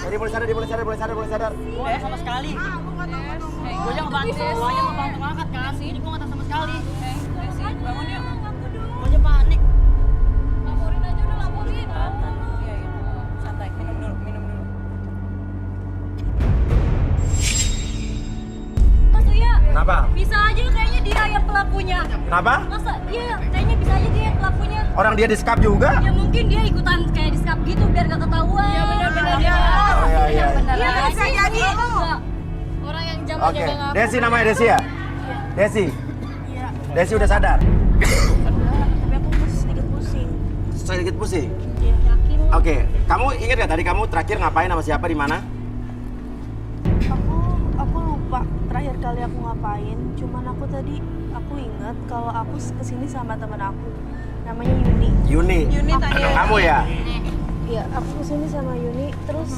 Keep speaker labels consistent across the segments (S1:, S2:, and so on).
S1: Dia boleh sadar.
S2: Gue sama sekali. Gue aja ngebantu ngangkat kan. Ini gue nggak tahu sama sekali.
S3: Desi, bangun yuk.
S2: Gue aja panik.
S3: Laporin aja udah laporin. Iya. Santai, minum dulu.
S4: Mas Uya,
S1: Kenapa?
S4: bisa aja kayaknya dia yang pelakunya.
S1: Kenapa?
S4: Masa iya, kayaknya bisa aja dia yang pelakunya.
S1: Orang dia di-skap juga.
S4: Ya mungkin dia ikutan kayak di skap gitu biar gak ketahuan. Iya
S3: benar-benar
S4: ya.
S1: Iya.
S4: Iya kan bisa jadi.
S3: Orang yang
S1: Oke, Desi namanya Desi ya? Desi?
S4: Iya.
S1: Desi udah sadar?
S4: Tapi aku sedikit pusing.
S1: Sedikit pusing?
S4: Iya. Yakin.
S1: Oke, kamu ingat gak tadi kamu terakhir ngapain sama siapa di mana?
S5: Aku lupa terakhir kali aku ngapain. Cuman aku ingat kalau aku kesini sama teman aku. Namanya Yuni.
S1: Yuni
S3: tadi.
S1: Kamu ya?
S5: Iya, aku kesini sama Yuni. Terus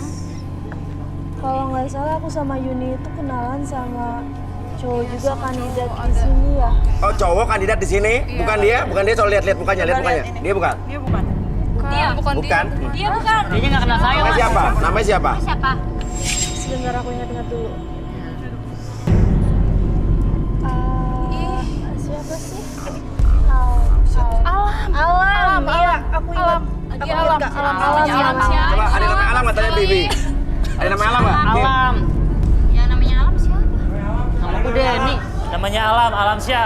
S5: kalau nggak salah aku sama Yuni itu kenalan sama cowok juga kandidat di sini ya.
S1: Oh, cowok kandidat di sini? Bukan dia? Bukan dia, soal lihat mukanya, lihat mukanya. Dia bukan?
S3: Dia bukan.
S4: Dia
S3: Bukan.
S4: Dia bukan.
S2: Dia nggak kenal saya.
S1: Namanya
S2: Mas.
S1: siapa? Namanya siapa?
S4: Siapa?
S5: Sebentar aku ingat-ingat dulu. Siapa sih? Alam. Iya, aku ingat. Aku ingat Kak, Alam.
S1: Coba, ada namanya Alam katanya Bibi. Ada namanya Alam nggak? Oke.
S2: Alam.
S4: Ya namanya Alam siapa?
S2: Nama gue Denny.
S6: Namanya Alam Syah.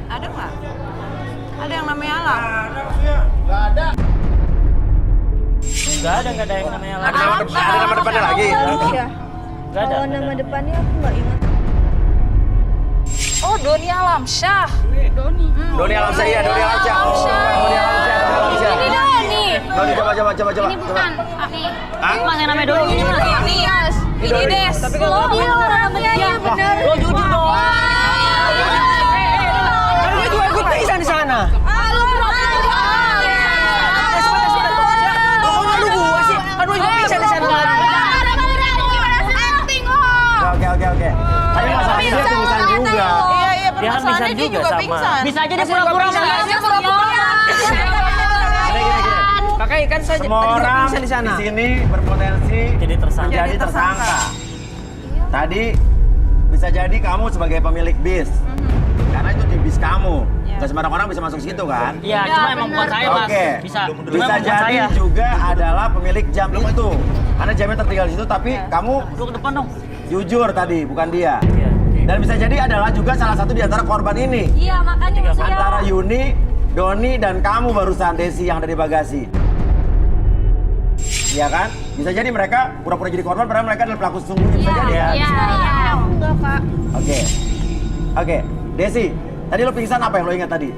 S3: Ada nggak? Ada yang namanya Alam?
S6: Gak ada yang namanya Alam.
S1: Ada nama depannya lagi?
S5: Iya.
S6: Gak ada.
S5: Kalau nama depannya aku nggak ingat.
S3: Oh, Doni Alam Syah.
S1: Doni Alam Syah, iya, Doni Alam Syah. Doni Alam Syah.
S4: Ini Doni.
S1: Doni, coba.
S4: Ini bukan.
S1: Hah?
S2: Mas yang namanya Doni ini mas.
S3: Ini Des.
S4: Tapi kalau dia orang namanya iya benar.
S2: Lo jujur dong.
S7: Kan gue juga ikut pingsan di sana. Pokoknya lu gua sih. Kan gue juga pingsan di sana.
S1: Oke. Tapi masalahnya dia pingsan juga.
S3: Iya,
S6: Dia kan
S3: permasalahannya
S6: pingsan
S3: dia
S6: juga
S3: juga
S6: sama.
S3: pingsan.
S2: Bisa aja dia pura-pura mas.
S1: Gini.
S7: Makanya kan saya
S1: Semua
S7: tadi
S1: orang
S7: pingsan di sana.
S1: di sini berpotensi
S6: Jadi tersangka.
S1: menjadi tersangka. Tadi bisa jadi kamu sebagai pemilik bis. Karena itu di bis kamu. Gak sembarang orang bisa masuk situ kan?
S2: Iya, cuma emang bukan saya mas.
S1: Oke.
S2: Bisa. Cuma
S1: Bisa
S2: emang bukan
S1: jadi
S2: saya.
S1: juga adalah pemilik jam itu. Karena jamnya tertinggal di situ, tapi kamu
S2: Lu ke depan dong.
S1: jujur tadi, bukan dia.
S6: Iya.
S1: Dan bisa jadi adalah juga salah satu di antara korban ini.
S4: Iya makanya maksudnya.
S1: Antara Yuni, Doni, dan kamu barusan Desi yang ada di bagasi. Iya kan? Bisa jadi mereka pura-pura jadi korban, padahal mereka adalah pelaku sesungguhnya. Bisa jadi ya?
S4: Iya.
S5: Aku enggak, Kak.
S1: Oke. Desi, tadi lo pingsan apa yang lo ingat tadi?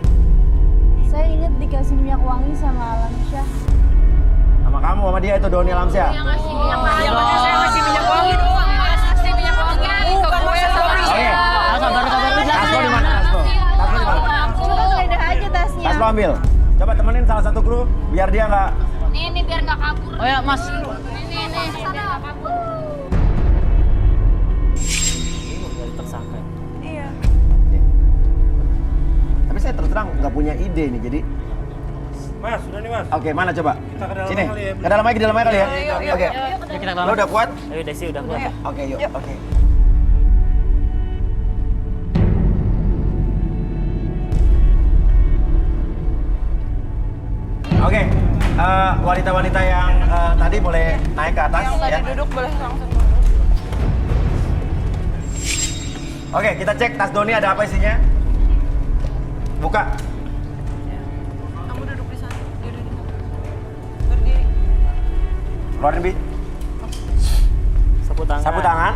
S5: Saya ingat dikasih minyak wangi sama Alam Syah.
S1: Sama kamu, sama dia itu Doni Alamsyah.
S4: Yang ngasih minyak wangi.
S3: Yang makanya saya ngasih minyak wangi doang. Ngasih minyak wangi ke gue sama
S1: Oke.
S3: dia.
S2: Sabar lu
S1: Tas lo
S2: jelasin.
S1: di mana? Tas lo di mana?
S5: Coba geledah aja tasnya.
S1: Tas lo ambil. Coba temenin salah satu kru biar dia nggak.
S4: Nih biar nggak kabur.
S2: Oh ya mas.
S4: Nih biar nggak kabur.
S6: Ini jadi tersangka.
S3: Iya.
S1: Tapi saya terus terang nggak punya ide nih, jadi.
S8: Mas, sudah nih mas.
S1: Oke, mana coba?
S8: Kita ke dalam
S1: Sini.
S8: kali ya.
S1: Ke dalam lagi kali ya.
S3: Yuk.
S1: Oke.
S2: Ya kita
S1: Lo udah kuat?
S6: Ayo Desi udah kuat.
S1: Oke, yuk. Oke. Oke, wanita-wanita yang tadi boleh naik ke atas
S3: Yang
S1: ya.
S3: tadi duduk boleh langsung.
S1: Oke, kita cek tas Doni ada apa isinya. Buka.
S3: Kamu duduk di sana. Dia duduk. Berdiri.
S1: Keluarin, Bi.
S6: Sapu tangan.
S1: Sapu tangan.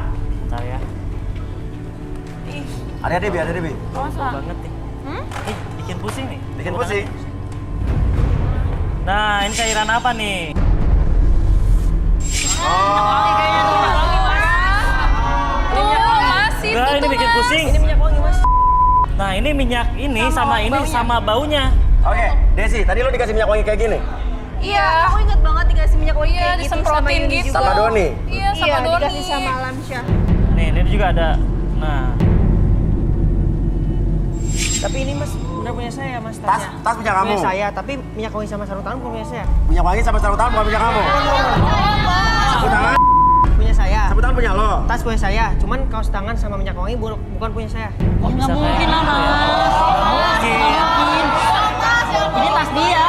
S6: Bentar ya.
S3: Ih,
S1: Hati-hati, Bi. Hati-hati, Bi.
S3: masa?
S6: Banget nih. Ih, bikin pusing nih.
S1: Bikin
S6: Sapu
S1: pusing.
S6: tangan. Nah, ini cairan apa nih?
S3: Masih
S6: Enggak, ini bikin pusing.
S7: Ini minyak wangi mas.
S6: Nah, ini minyak ini sama ini sama baunya.
S1: Oke, Desi, tadi lo dikasih minyak wangi kayak gini?
S3: Iya,
S5: Aku ingat banget dikasih minyak wangi kayak gitu sama
S3: disemprotin
S5: Yuni
S3: gitu.
S5: juga.
S1: Sama Doni?
S3: Iya, sama
S5: Iya,
S3: Doni.
S5: dikasih sama Alam Syah.
S6: Nih, ini juga ada. Nah,
S7: Tapi ini mas, benar punya saya mas
S1: Tas punya kamu?
S7: Punya saya, tapi minyak wangi sama sarung tangan bukan punya saya.
S1: Minyak wangi sama sarung tangan bukan punya kamu? Sapu tangan?
S7: Punya saya.
S1: Sapu tangan punya lo?
S7: Tas punya saya, cuman kaos tangan sama minyak wangi bukan punya saya.
S2: Oh, nggak mungkin lah, Mas. Nggak mungkin. Ini tas dia.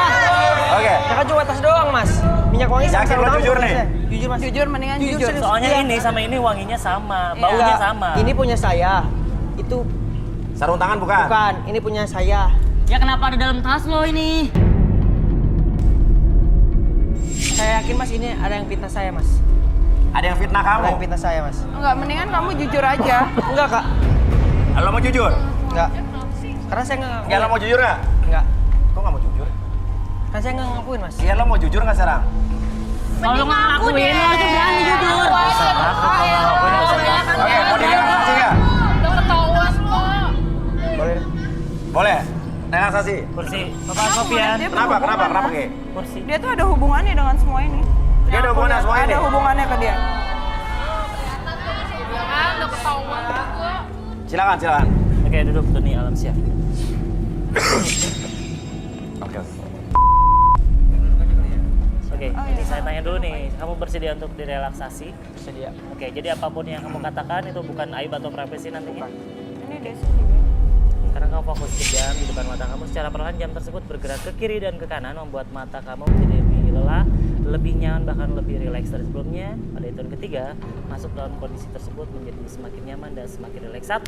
S1: Oke.
S7: Ya kan cuma tas doang mas. Minyak wangi sama
S1: Yakin
S7: sarung
S1: lo
S7: tangan
S1: jujur
S7: bukan
S1: nih?
S7: saya. Jujur mas.
S3: Jujur, mendingan jujur.
S7: serius.
S6: Soalnya
S7: Iya.
S6: ini sama ini wanginya sama, baunya sama.
S7: Ini punya saya. Itu
S1: Sarung tangan bukan?
S7: bukan, ini punya saya.
S2: Ya kenapa ada dalam tas lo ini?
S7: Saya yakin mas ini ada yang fitnah saya mas.
S1: Ada yang fitnah kamu?
S7: Ada yang fitnah saya mas.
S3: Enggak, mendingan kamu jujur aja.
S7: Enggak kak,
S1: Lo mau jujur?
S7: enggak. Karena saya nggak ngakuin.
S1: Ya lo mau jujur nggak?
S7: Enggak.
S1: Kok nggak mau jujur?
S7: Karena saya nggak ngakuin mas.
S1: Iya lo mau jujur nggak sekarang?
S2: Kalau lo nggak ngakuin, lo harus berani jujur.
S1: Oke, mau direlaksasi nggak?
S3: Udah ketahuan kok.
S7: Boleh.
S1: Boleh. Relaksasi.
S6: Kursi, Bapak Sofian.
S1: Kenapa? Kenapa, Ki?
S6: Kursi.
S3: Dia tuh ada hubungannya dengan semua ini.
S1: Dia ada hubungannya semua ini?
S3: Ada hubungannya ke dia.
S1: Silakan, silakan.
S6: Oke, duduk Doni Alamsyah.
S1: Oke.
S6: Oke, ini saya tanya dulu nih, kamu bersedia untuk direlaksasi?
S7: Bersedia.
S6: Oke, jadi apapun yang kamu katakan itu bukan aib atau profesi nantinya?
S3: Ini Desi juga.
S6: Karena kamu fokus ke jam di depan mata kamu, secara perlahan jam tersebut bergerak ke kiri dan ke kanan, membuat mata kamu menjadi lebih lelah, lebih nyaman, bahkan lebih rileks dari sebelumnya. Pada hitungan ketiga, masuk dalam kondisi tersebut menjadi semakin nyaman dan semakin rileks. 1,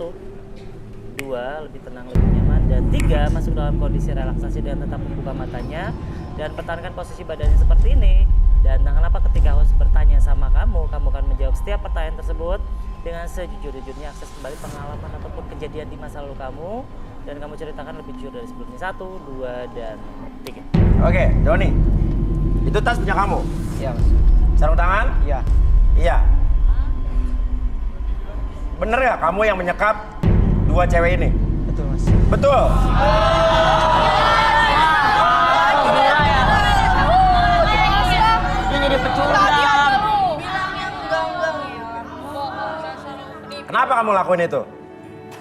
S6: 2, lebih tenang, lebih nyaman. Dan 3, masuk dalam kondisi relaksasi dan tetap membuka matanya dan pertahankan posisi badannya seperti ini. Dan kenapa ketika host bertanya sama kamu akan menjawab setiap pertanyaan tersebut dengan sejujur-jujurnya, akses kembali pengalaman ataupun kejadian di masa lalu kamu, dan kamu ceritakan lebih jujur dari sebelumnya. 1, 2, dan 3.
S1: Oke, Doni. Itu tas punya kamu?
S7: Iya mas.
S1: Sarung tangan?
S7: Iya.
S1: Iya. Bener ya kamu yang menyekap 2 cewek ini?
S7: Betul mas.
S1: Betul.
S2: Dia jadi pecundang.
S1: Kenapa kamu lakuin itu?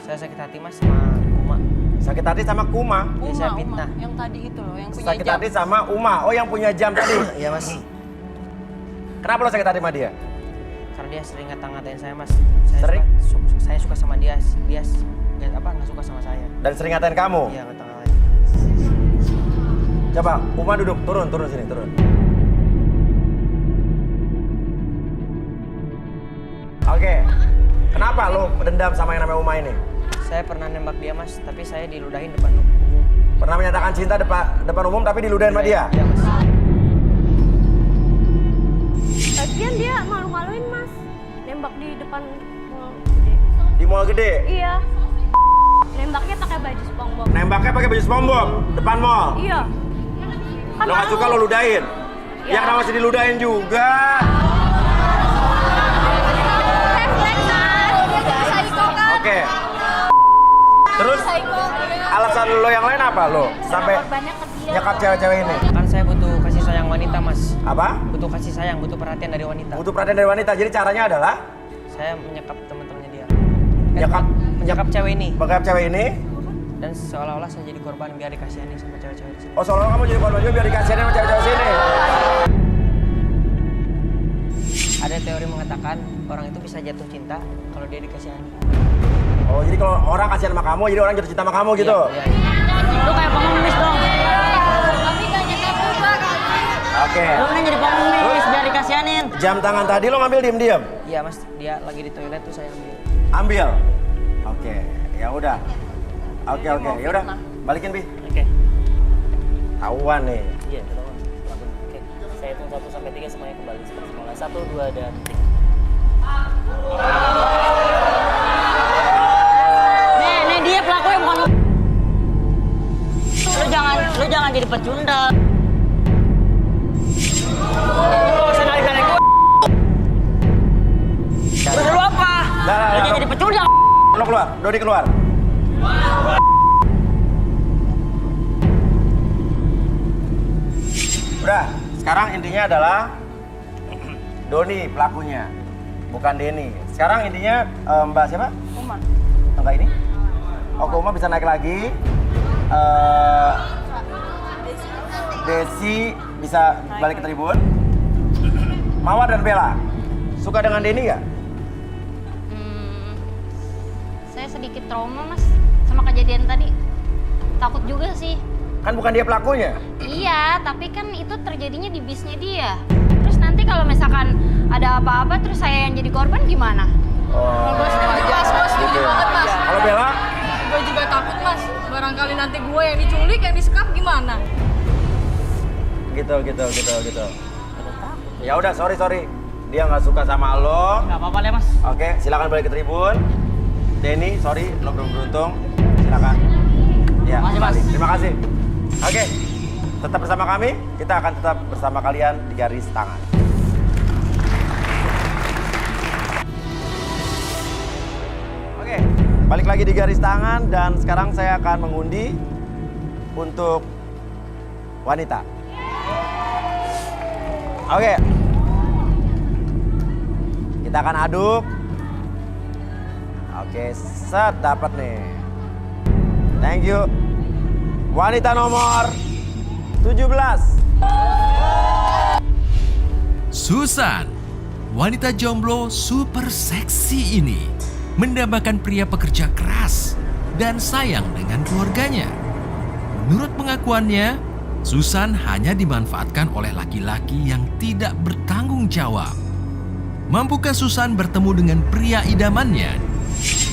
S7: Saya sakit hati mas sama Uma.
S1: Sakit hati sama Kuma.
S7: Dia saya fitnah.
S3: Yang tadi itu loh, yang punya
S1: Sakit
S3: jam.
S1: hati sama Uma. Oh, yang punya jam tadi.
S7: Iya mas.
S1: Kenapa lo sakit hati sama dia?
S7: Karena dia sering ngata-ngatain saya mas.
S1: Sering?
S7: Saya suka sama dia. Dia nggak suka sama saya.
S1: Dan sering ngatain kamu?
S7: Iya ngata-ngatain.
S1: Coba, Uma duduk. Turun sini, turun. Oke. Kenapa lo dendam sama yang namanya Uma ini?
S7: Saya pernah nembak dia mas, tapi saya diludahin depan umum.
S1: Pernah menyatakan cinta depan umum tapi diludahin sama dia?
S7: Iya mas.
S5: Lagian dia malu-maluin mas, nembak di depan mall gede.
S1: Di mall gede?
S5: Iya. Nembaknya pakai baju SpongeBob.
S1: Nembaknya pakai baju SpongeBob depan mall?
S5: Iya. Kan
S1: Lo gak suka lo ludahin? Ya kenapa masih diludahin juga? Oke. Terus alasan lo yang lain apa lo sampai nyekap cewek-cewek ini?
S7: Kan saya butuh kasih sayang wanita mas.
S1: Apa?
S7: Butuh kasih sayang, butuh perhatian dari wanita.
S1: Butuh perhatian dari wanita. Jadi caranya adalah
S7: Saya menyekap teman-temannya dia.
S1: Menyekap
S7: cewek ini.
S1: bokap cewek ini.
S7: Dan seolah-olah saya jadi korban biar dikasihani sama cewek-cewek di sini.
S1: Oh, seolah-olah kamu jadi korban juga biar dikasihin sama cewek-cewek sini.
S7: Ada teori mengatakan orang itu bisa jatuh cinta kalau dia dikasihani.
S1: Oh, jadi kalau orang kasihan sama kamu, jadi orang jatuh cinta sama kamu gitu?
S7: Iya.
S2: Lu kayak pengemis dong.
S1: Oke.
S2: Lu mending jadi pengemis biar dikasihanin.
S1: Jam tangan tadi lo ngambil diem-diem?
S7: Iya mas, dia lagi di toilet tuh saya ambil.
S1: Ambil. Oke, ya udah. Oke. Ya udah. Balikin, Bi.
S6: Oke.
S1: Tahuan nih.
S6: Iya, ketahuan. Oke, saya hitung 1 sampai 3 semuanya kembali seperti semula. 1, 2, dan 3.
S2: Nih dia pelakunya bukan lu. Lu jangan jadi pecundang.
S7: Terus lu apa?
S2: Lu jangan jadi pecundang.
S1: Lo keluar, Dodi keluar. Udah, sekarang intinya adalah Doni pelakunya, bukan Denny. Sekarang intinya Mbak siapa?
S3: Uma.
S1: Mbak ini? Oke, Uma bisa naik lagi. Desi bisa balik ke tribun. Mawar dan Bella, suka dengan Denny nggak?
S4: Saya sedikit trauma mas sama kejadian tadi. Takut juga sih.
S1: Kan bukan dia pelakunya.
S4: Iya, tapi kan itu terjadinya di bisnya dia. Terus nanti kalau misalkan ada apa-apa terus saya yang jadi korban gimana?
S1: Oh,
S3: Bos, setuju banget mas.
S1: kalau Bella?
S3: Gue juga takut mas. Barangkali nanti gue yang diculik, yang disekap gimana?
S1: Gitu. Ya udah, sorry. Dia nggak suka sama lo.
S2: Nggak apa-apa deh mas.
S1: Oke, silakan balik ke tribun. Denny, sorry, lo belum beruntung. Silakan. Ya,
S2: Makasih, Mas.
S1: kembali. Terima kasih. Oke, tetap bersama kami. Kita akan tetap bersama kalian di garis tangan. Oke, balik lagi di garis tangan dan sekarang saya akan mengundi untuk wanita. Oke. Kita akan aduk. Oke, set dapat nih. Thank you. Wanita nomor 17.
S9: Susan, wanita jomblo super seksi ini mendambakan pria pekerja keras dan sayang dengan keluarganya. Menurut pengakuannya, Susan hanya dimanfaatkan oleh laki-laki yang tidak bertanggung jawab. Mampukah Susan bertemu dengan pria idamannya?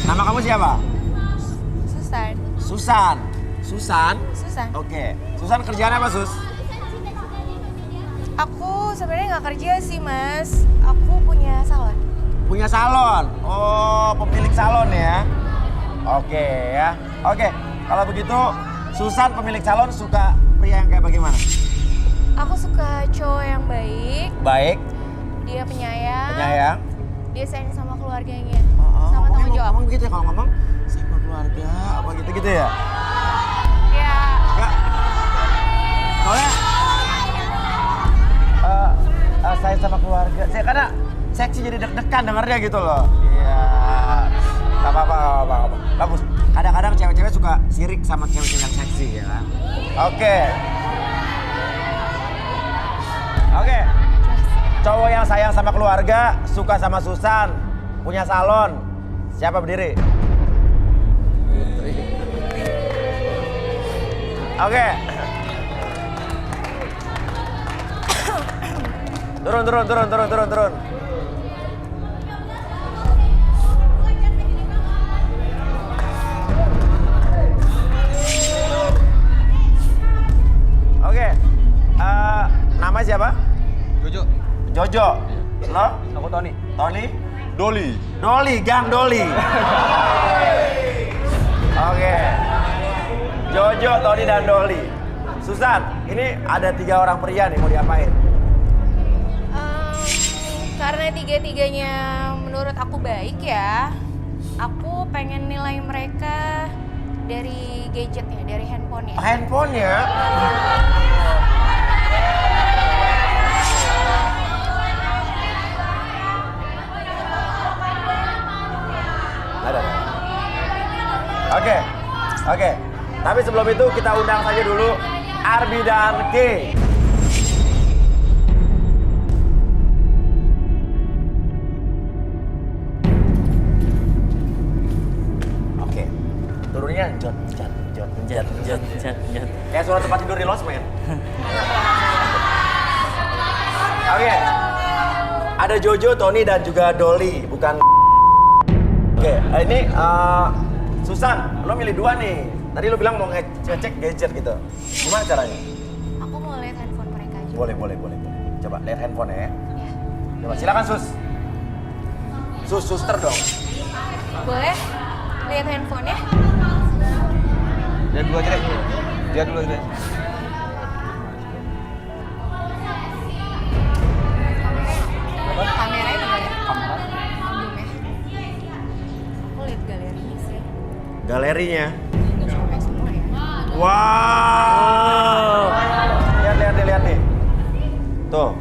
S1: Nama kamu siapa?
S5: Susan.
S1: Susan. Susan?
S5: Susan.
S1: Oke. Susan kerjaan apa, Sus?
S5: Aku sebenarnya nggak kerja sih mas. Aku punya salon.
S1: Punya salon. Oh, pemilik salon ya. Oke ya. Oke, kalau begitu Susan pemilik salon suka pria yang kayak bagaimana?
S5: Aku suka cowok yang baik.
S1: Baik.
S5: Dia penyayang.
S1: Penyayang.
S5: Dia sayang sama keluarganya.
S1: Oh,
S5: sama tanggung jawab.
S1: ngomong begitu ya kalau ngomong sama keluarga apa gitu-gitu ya?
S5: Ya.
S1: Enggak. Soalnya saya sama keluarga. Saya karena seksi jadi deg-degan dengarnya gitu loh. Iya. Gak apa-apa. Bagus. Kadang-kadang cewek-cewek suka sirik sama cewek-cewek yang seksi ya kan. Oke. Cowok yang sayang sama keluarga, suka sama Susan, punya salon. Siapa berdiri? Oke. Turun. Oke. Nama siapa? Jojo. Lo?
S8: Aku Tony.
S1: Tony?
S8: Doli.
S1: Gang Doli. Oke. Jojo, Tony, dan Doli. Susan, ini ada 3 orang pria nih, mau diapain?
S5: Karena tiga-tiganya menurut aku baik ya. Aku pengen nilai mereka dari gadgetnya, dari handphonenya.
S1: Handphonenya? Oke. Tapi sebelum itu kita undang saja dulu Arbi dan K. Oke. Turunnya jot. Kayak suara tempat tidur di losmen. Oke. Ada Jojo, Tony, dan juga Dolly, bukan. Oke, ini Susan, lo milih 2 nih. Tadi lo bilang mau ngecek gadget gitu. Gimana caranya?
S5: Aku mau lihat handphone mereka aja.
S1: Boleh. Coba lihat handphone ya. Coba silakan Sus. Suster dong.
S5: Boleh? Lihat handphonenya?
S8: Lihat dulu aja deh.
S5: Kameranya juga ya? Albumnya. Aku lihat galerinya sih.
S1: Galerinya.
S5: Nggak sampai semua ya.
S1: Wow. Lihat nih. Tuh.